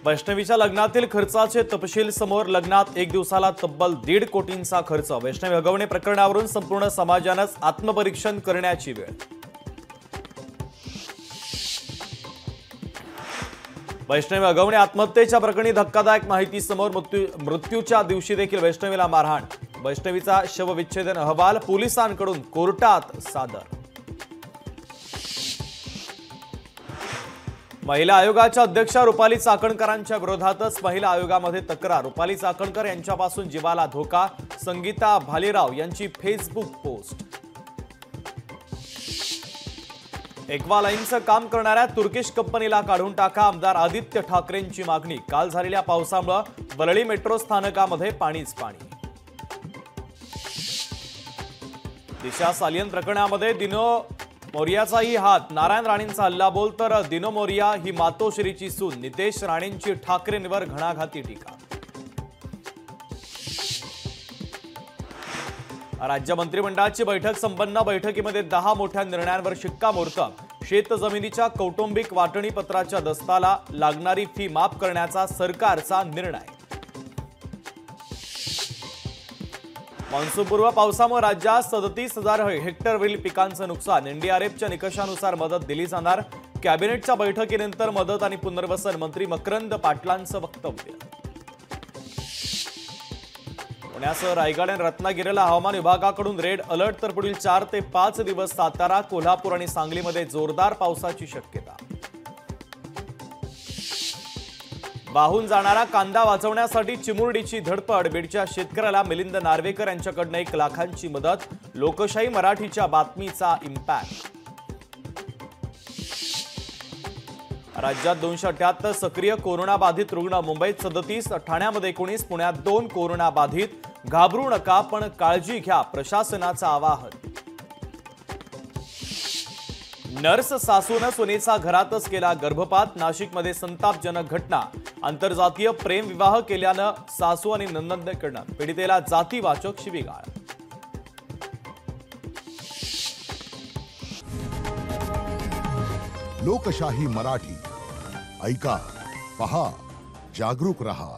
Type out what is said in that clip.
वैष्णवीच्या लग्नातील खर्चाचे तपशील समोर। लग्नात एक दिवसाला तब्बल 1.5 कोटींचा खर्च। वैष्णवी हगवणे प्रकरणावरून संपूर्ण समाजानेच आत्मपरीक्षण करण्याची वेळ। वैष्णवी हगवणे आत्महत्येच्या प्रकरणी धक्कादायक माहिती समोर। मृत्यूच्या दिवशी देखील वैष्णवीला मारहाण। वैष्णवीचा शवविच्छेदन अहवाल पोलिसांकडून कोर्टात सादर। महिला आयोगाच्या अध्यक्षा रुपाली चाकणकरांच्या विरोधातच महिला आयोगामध्ये तक्रार। रुपाली चाकणकर यांच्यापासून जीवाला धोका। संगीता भालेराव यांची फेसबुक पोस्ट। एक्वा लाईनचं काम करणाऱ्या तुर्किश कंपनीला काढून टाका। आमदार आदित्य ठाकरेंची मागणी। काल झालेल्या पावसामुळे वरळी मेट्रो स्थानकामध्ये पाणीच पाणी। दिशा सालियन प्रकरणामध्ये दिनो मोरियाचाही हात। नारायण राणेंचा हल्लाबोल तर दिनो मोरिया ही मातोश्रीची सून। नितेश राणेंची ठाकरेंवर घणाघाती टीका। राज्य मंत्रिमंडळाची बैठक संपन्न। बैठकीमध्ये 10 मोठ्या निर्णयांवर शिक्कामोर्तब। शेतजमिनीच्या कौटुंबिक वाटणी पत्राच्या दस्ताला लागणारी फी माफ करण्याचा सरकारचा निर्णय। मान्सूनपूर्व पावसामुळे राज्यात 37,000 हेक्टरवरील पिकांचं नुकसान। एनडीआरएफच्या निकषानुसार मदत दिली जाणार। कॅबिनेटच्या बैठकीनंतर मदत आणि पुनर्वसन मंत्री मकरंद पाटलांचं वक्तव्य। पुण्यासह रायगड आणि रत्नागिरीला हवामान विभागाकडून रेड अलर्ट तर पुढील 4 ते 5 दिवस सातारा, कोल्हापूर आणि सांगलीमध्ये जोरदार पावसाची शक्यता। वाहून जाणारा कांदा वाचवण्यासाठी चिमुरडीची धडपड। बीडच्या शेतकऱ्याला मिलिंद नार्वेकर यांच्याकडून 1 लाखांची मदत। लोकशाही मराठीच्या बातमीचा इम्पॅक्ट। राज्यात 278 सक्रिय कोरोना बाधित रुग्ण। मुंबईत 37, ठाण्यामध्ये 19, पुण्यात 2 कोरोना बाधित। घाबरू नका पण काळजी घ्या, प्रशासनाचं आवाहन। नर्स सासूनं सुनेचा घरातच केला गर्भपात। नाशिकमध्ये संतापजनक घटना। आंतरजातीय प्रेम विवाह केल्यानं सासू आणि नणंदेकडून पीडितेला जातीवाचक शिवीगाळ। लोकशाही मराठी ऐका, पहा, जागरूक रहा।